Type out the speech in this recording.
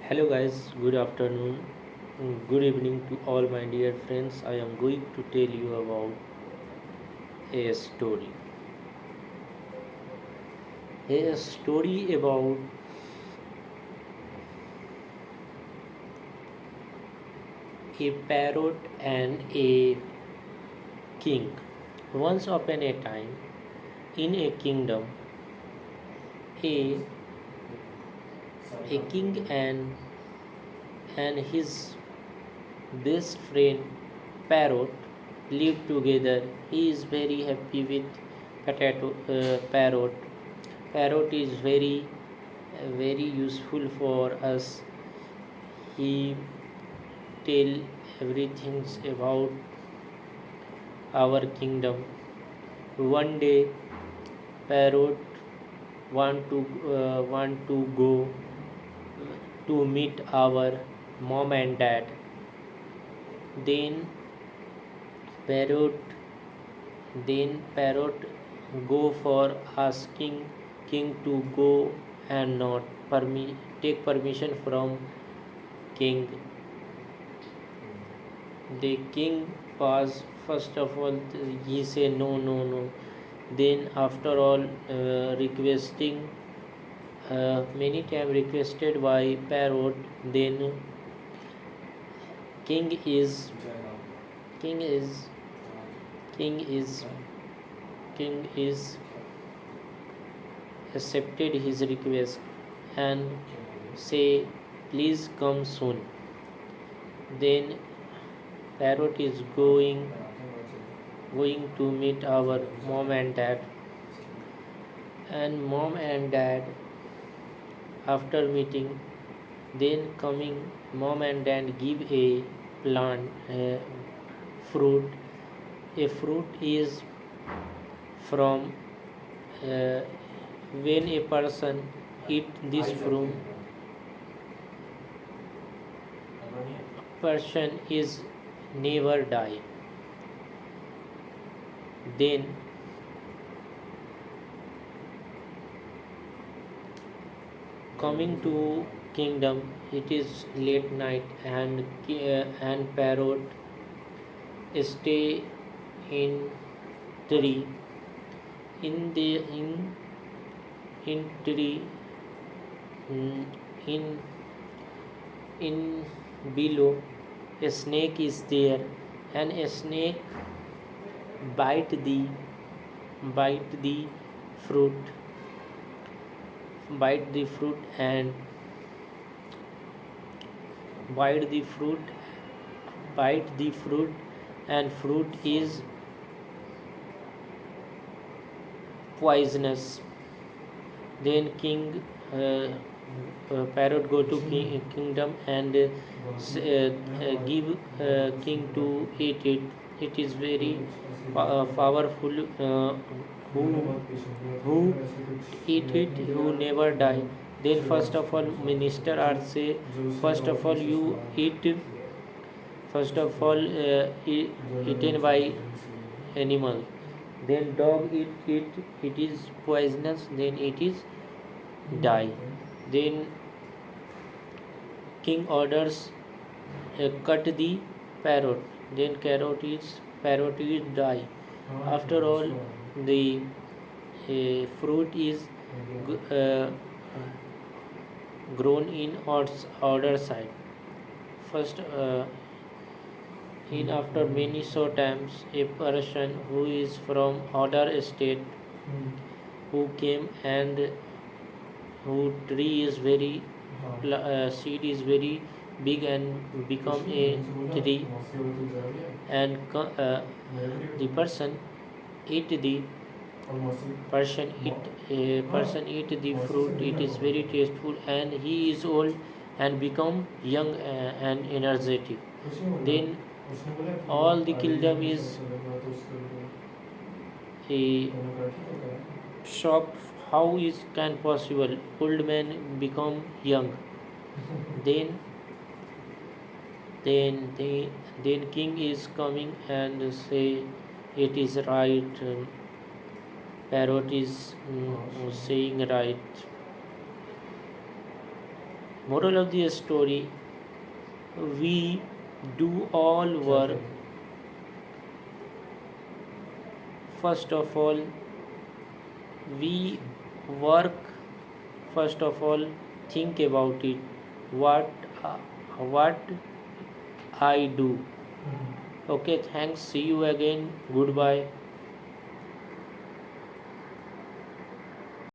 Hello guys, good afternoon, good evening to all my dear friends. I am going to tell you about a story. A story about a parrot and a king. Once upon a time, in a kingdom, a, a king and his best friend parrot live together. He is very happy with parrot. Parrot is very useful for us. He tell everything about our kingdom. One day, parrot want to go to meet our mom and dad. Then parrot parrot go for asking king to go and not take permission from king. The king was first of all, he say no. Then after all, requesting, many time requested by parrot. Then king is king is king is king is accepted his request and say please come soon. Then parrot is going to meet our mom and dad, and mom and dad after meeting, then coming, mom and dad give a plant, a fruit. A fruit is from, uh, when a person eat this fruit, person is never die. Then coming to kingdom, it is late night, and parrot stay in tree, in the in tree, mm, in in below a snake is there, and a snake bite the fruit, bite the fruit and bite the fruit bite the fruit, and fruit is poisonous. Then king, parrot go to kingdom and give king to eat it. It is very powerful. Who who eat it, who never die. Then first of all, minister are say, first of all you eat, first of all, eaten by animal. Then dog eat it, it is poisonous, then it is die. Then king orders, cut the parrot. Then parrot is die. After all, the fruit is uh, grown in other side. First, in after many so times, a person who is from other state, who came and who tree is very, seed is very big and become a tree, and the person eat the person eat the fruit. It is very tasteful, and he is old and become young and energetic. Then all the kingdom is a shocked, how is can possible old man become young. then then king is coming and say it is right, parrot is saying right. Moral of the story: we do all work. First of all, we work. First of all, think about it. What I do. Okay, thanks. See you again. Goodbye.